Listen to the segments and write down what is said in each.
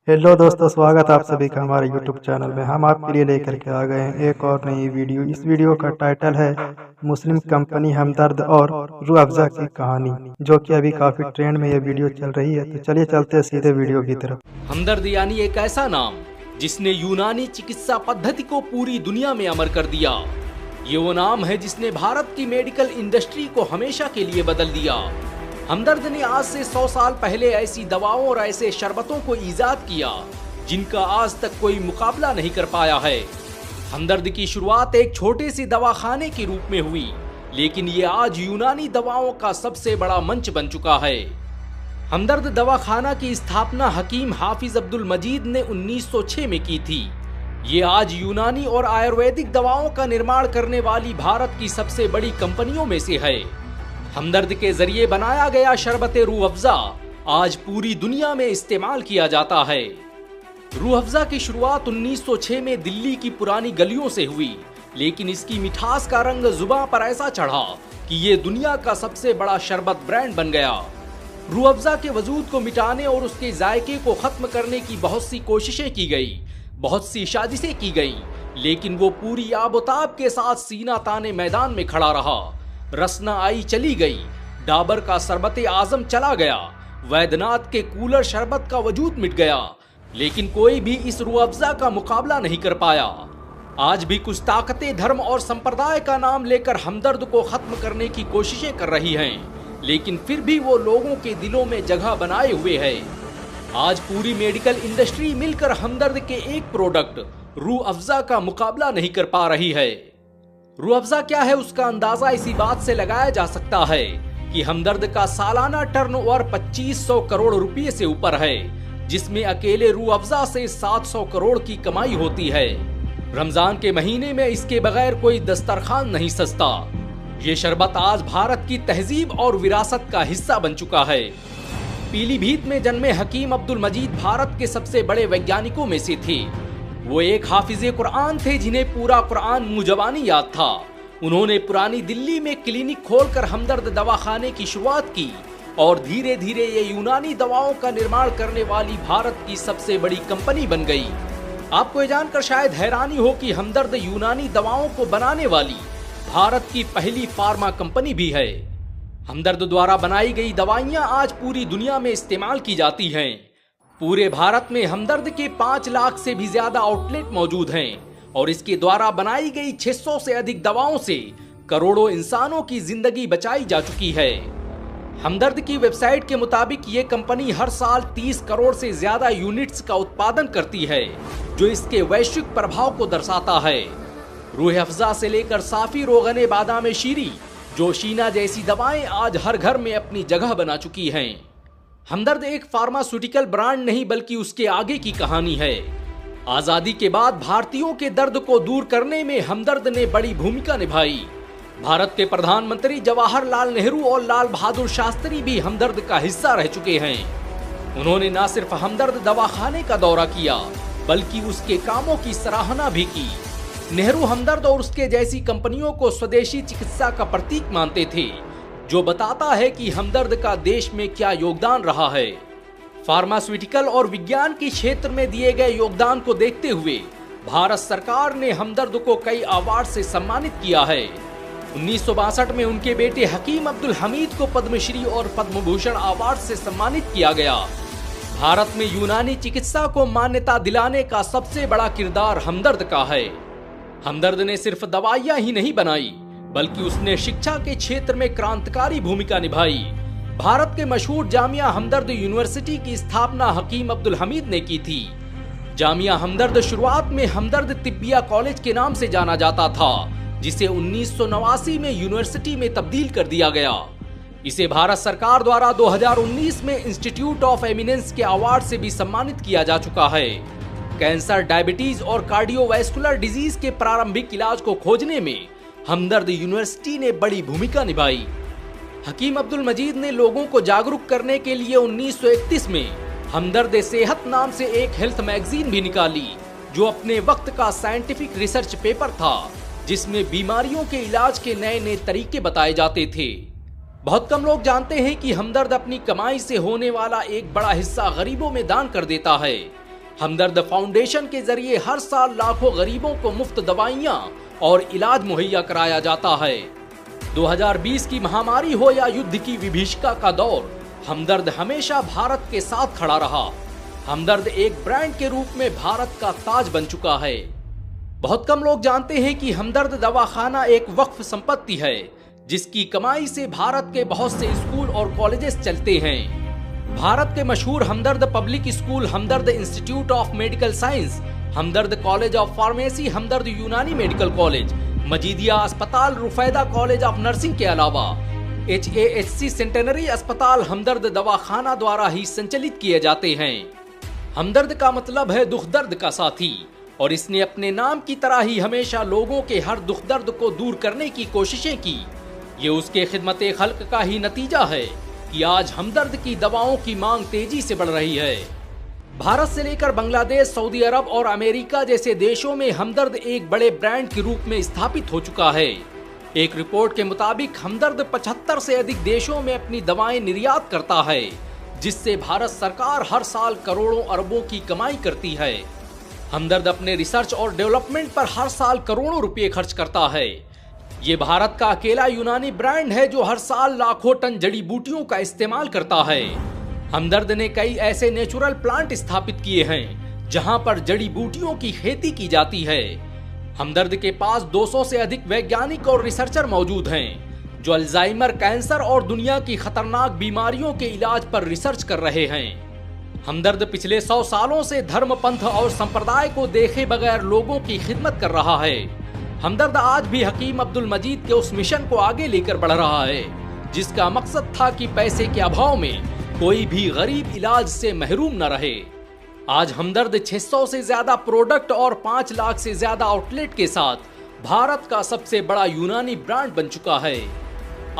Hello दोस्तों, स्वागत है आप सभी का हमारे यूट्यूब चैनल में। हम आपके लिए लेकर के आ गए हैं एक और नई वीडियो। इस वीडियो का टाइटल है मुस्लिम कंपनी हमदर्द और रूह अफ़ज़ा की कहानी, जो कि अभी काफ़ी ट्रेंड में ये वीडियो चल रही है। तो चलिए चलते हैं सीधे वीडियो की तरफ। हमदर्द यानी एक ऐसा नाम जिसने यूनानी चिकित्सा पद्धति को पूरी दुनिया में अमर कर दिया। ये वो नाम है जिसने भारत की मेडिकल इंडस्ट्री को हमेशा के लिए बदल दिया। हमदर्द ने आज से 100 साल पहले ऐसी दवाओं और ऐसे शरबतों को ईजाद किया जिनका आज तक कोई मुकाबला नहीं कर पाया है। हमदर्द की शुरुआत एक छोटे से दवाखाने के रूप में हुई, लेकिन ये आज यूनानी दवाओं का सबसे बड़ा मंच बन चुका है। हमदर्द दवाखाना की स्थापना हकीम हाफिज अब्दुल मजीद ने 1906 में की थी। ये आज यूनानी और आयुर्वेदिक दवाओं का निर्माण करने वाली भारत की सबसे बड़ी कंपनियों में से है। हमदर्द के जरिए बनाया गया शरबत रूह अफ़ज़ा आज पूरी दुनिया में इस्तेमाल किया जाता है। रूह अफ़ज़ा की शुरुआत 1906 में दिल्ली की पुरानी गलियों से हुई, लेकिन इसकी मिठास का रंग जुबान पर ऐसा चढ़ा कि ये दुनिया का सबसे बड़ा शरबत ब्रांड बन गया। रूह अफ़ज़ा के वजूद को मिटाने और उसके जायके को खत्म करने की बहुत सी कोशिशें की गई, बहुत सी साजिशें की गई, लेकिन वो पूरी आबोताब के साथ सीना ताने मैदान में खड़ा रहा। रसना आई चली गई, डाबर का शरबत आजम चला गया, वैद्यनाथ के कूलर शरबत का वजूद मिट गया, लेकिन कोई भी इस रूह अफ़ज़ा का मुकाबला नहीं कर पाया। आज भी कुछ ताकतें धर्म और संप्रदाय का नाम लेकर हमदर्द को खत्म करने की कोशिशें कर रही हैं, लेकिन फिर भी वो लोगों के दिलों में जगह बनाए हुए है। आज पूरी मेडिकल इंडस्ट्री मिलकर हमदर्द के एक प्रोडक्ट रूह अफ़ज़ा का मुकाबला नहीं कर पा रही है। रूह अफ़ज़ा क्या है उसका अंदाजा इसी बात से लगाया जा सकता है कि हमदर्द का सालाना टर्नओवर 2500 करोड़ रुपए से ऊपर है, जिसमें अकेले रूह अफ़ज़ा से 700 करोड़ की कमाई होती है। रमजान के महीने में इसके बगैर कोई दस्तरखान नहीं सजता। ये शरबत आज भारत की तहजीब और विरासत का हिस्सा बन चुका है। पीलीभीत में जन्मे हकीम अब्दुल मजीद भारत के सबसे बड़े वैज्ञानिकों में से थे। वो एक हाफिज़े कुरान थे जिन्हें पूरा कुरान मुंह ज़बानी याद था। उन्होंने पुरानी दिल्ली में क्लिनिक खोलकर हमदर्द दवाखाने की शुरुआत की और धीरे धीरे ये यूनानी दवाओं का निर्माण करने वाली भारत की सबसे बड़ी कंपनी बन गई। आपको ये जानकर शायद हैरानी हो कि हमदर्द यूनानी दवाओं को बनाने वाली भारत की पहली फार्मा कंपनी भी है। हमदर्द द्वारा बनाई गई दवाइयां आज पूरी दुनिया में इस्तेमाल की जाती हैं। पूरे भारत में हमदर्द के 5 लाख से भी ज्यादा आउटलेट मौजूद हैं और इसके द्वारा बनाई गई 600 से अधिक दवाओं से करोड़ों इंसानों की जिंदगी बचाई जा चुकी है। हमदर्द की वेबसाइट के मुताबिक ये कंपनी हर साल 30 करोड़ से ज्यादा यूनिट्स का उत्पादन करती है, जो इसके वैश्विक प्रभाव को दर्शाता है। रूह अफ़ज़ा से लेकर साफी, रोगने, बादाम शीरी, जोशीना जैसी दवाएं आज हर घर में अपनी जगह बना चुकी हैं। हमदर्द एक फार्मास्यूटिकल ब्रांड नहीं बल्कि उसके आगे की कहानी है। आजादी के बाद भारतीयों के दर्द को दूर करने में हमदर्द ने बड़ी भूमिका निभाई। भारत के प्रधानमंत्री जवाहरलाल नेहरू और लाल बहादुर शास्त्री भी हमदर्द का हिस्सा रह चुके हैं। उन्होंने न सिर्फ हमदर्द दवाखाने का दौरा किया बल्कि उसके कामों की सराहना भी की। नेहरू हमदर्द और उसके जैसी कंपनियों को स्वदेशी चिकित्सा का प्रतीक मानते थे, जो बताता है कि हमदर्द का देश में क्या योगदान रहा है। फार्मास्यूटिकल और विज्ञान के क्षेत्र में दिए गए योगदान को देखते हुए भारत सरकार ने हमदर्द को कई अवार्ड से सम्मानित किया है। 1962 में उनके बेटे हकीम अब्दुल हमीद को पद्मश्री और पद्म भूषण अवार्ड से सम्मानित किया गया। भारत में यूनानी चिकित्सा को मान्यता दिलाने का सबसे बड़ा किरदार हमदर्द का है। हमदर्द ने सिर्फ दवाइयां ही नहीं बनाई बल्कि उसने शिक्षा के क्षेत्र में क्रांतिकारी भूमिका निभाई। भारत के मशहूर जामिया हमदर्द यूनिवर्सिटी की स्थापना हकीम अब्दुल हमीद ने की थी। जामिया हमदर्द शुरुआत में हमदर्द तिब्बिया कॉलेज के नाम से जाना जाता था, जिसे 1989 में यूनिवर्सिटी में तब्दील कर दिया गया। इसे भारत सरकार द्वारा 2019 में इंस्टीट्यूट ऑफ एमिनेंस के अवार्ड से भी सम्मानित किया जा चुका है। कैंसर, डायबिटीज और कार्डियोवैस्कुलर डिजीज के प्रारंभिक इलाज को खोजने में हमदर्द यूनिवर्सिटी ने बड़ी भूमिका निभाई। हकीम अब्दुल मजीद ने लोगों को जागरूक करने के लिए 1931 में हमदर्द सेहत नाम से एक हेल्थ मैगजीन भी निकाली, जो अपने वक्त का साइंटिफिक रिसर्च पेपर था, जिसमें बीमारियों के इलाज के नए नए तरीके बताए जाते थे। बहुत कम लोग जानते हैं कि हमदर्द अपनी कमाई से होने वाला एक बड़ा हिस्सा गरीबों में दान कर देता है। हमदर्द फाउंडेशन के जरिए हर साल लाखों गरीबों को मुफ्त दवाइयां और इलाज मुहैया कराया जाता है। 2020 की महामारी हो या युद्ध की विभीषिका का दौर, हमदर्द हमेशा भारत के साथ खड़ा रहा। हमदर्द एक ब्रांड के रूप में भारत का ताज बन चुका है। बहुत कम लोग जानते हैं कि हमदर्द दवाखाना एक वक्फ संपत्ति है, जिसकी कमाई से भारत के बहुत से स्कूल और कॉलेजेस चलते हैं। भारत के मशहूर Hamdard public school, Hamdard institute of medical science, Hamdard college of pharmacy, Hamdard Unani medical college, Majidia अस्पताल, रुफैदा कॉलेज ऑफ नर्सिंग के अलावा HAHC सेंटेनरी अस्पताल हमदर्द दवाखाना द्वारा ही संचालित किए जाते हैं। हमदर्द का मतलब है दुख दर्द का साथी, और इसने अपने नाम की तरह ही हमेशा लोगों के हर दुख दर्द को दूर करने की कोशिशें की। ये उसके खिदमत खल्क का ही नतीजा है कि आज हमदर्द की दवाओं की मांग तेजी से बढ़ रही है। भारत से लेकर बांग्लादेश, सऊदी अरब और अमेरिका जैसे देशों में हमदर्द एक बड़े ब्रांड के रूप में स्थापित हो चुका है। एक रिपोर्ट के मुताबिक हमदर्द 75 से अधिक देशों में अपनी दवाएं निर्यात करता है, जिससे भारत सरकार हर साल करोड़ों अरबों की कमाई करती है। हमदर्द अपने रिसर्च और डेवलपमेंट पर हर साल करोड़ों रुपए खर्च करता है। ये भारत का अकेला यूनानी ब्रांड है जो हर साल लाखों टन जड़ी बूटियों का इस्तेमाल करता है। हमदर्द ने कई ऐसे नेचुरल प्लांट स्थापित किए हैं जहां पर जड़ी बूटियों की खेती की जाती है। हमदर्द के पास 200 से अधिक वैज्ञानिक और रिसर्चर मौजूद हैं जो अल्जाइमर, कैंसर और दुनिया की खतरनाक बीमारियों के इलाज पर रिसर्च कर रहे हैं। हमदर्द पिछले 100 सालों से धर्म, पंथ और संप्रदाय को देखे बगैर लोगों की खिदमत कर रहा है। हमदर्द आज भी हकीम अब्दुल मजीद के उस मिशन को आगे लेकर बढ़ रहा है, जिसका मकसद था कि पैसे के अभाव में कोई भी गरीब इलाज से महरूम न रहे। आज हमदर्द 600 से ज्यादा प्रोडक्ट और 5 लाख से ज्यादा आउटलेट के साथ भारत का सबसे बड़ा यूनानी ब्रांड बन चुका है।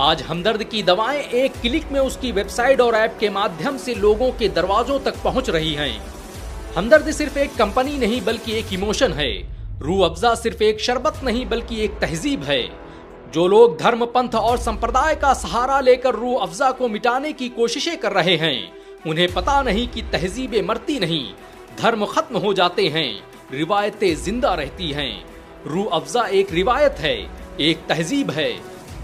आज हमदर्द की दवाएं एक क्लिक में उसकी वेबसाइट और ऐप के माध्यम से लोगों के दरवाजों तक पहुंच रही हैं। हमदर्द सिर्फ एक कंपनी नहीं बल्कि एक इमोशन है। रूह अफ़ज़ा सिर्फ एक शरबत नहीं बल्कि एक तहजीब है। जो लोग धर्म, पंथ और संप्रदाय का सहारा लेकर रूह अफ़ज़ा को मिटाने की कोशिशें कर रहे हैं, उन्हें पता नहीं कि तहजीबें मरती नहीं, धर्म खत्म हो जाते हैं, रिवायतें जिंदा रहती हैं। रूह अफ़ज़ा एक रिवायत है, एक तहजीब है,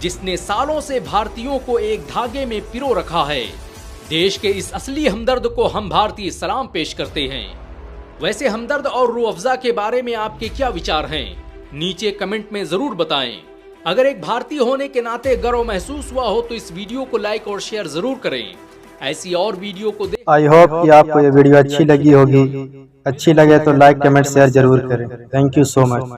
जिसने सालों से भारतीयों को एक धागे में पिरो रखा है। देश के इस असली हमदर्द को हम भारतीय सलाम पेश करते हैं। वैसे हमदर्द और रूह अफ़ज़ा के बारे में आपके क्या विचार हैं? नीचे कमेंट में जरूर बताएं। अगर एक भारतीय होने के नाते गर्व महसूस हुआ हो तो इस वीडियो को लाइक और शेयर जरूर करें। ऐसी और वीडियो को आई होप कि आपको ये वीडियो अच्छी लगी होगी। अच्छी लगे तो लाइक, कमेंट, शेयर जरूर करें। Thank you so much.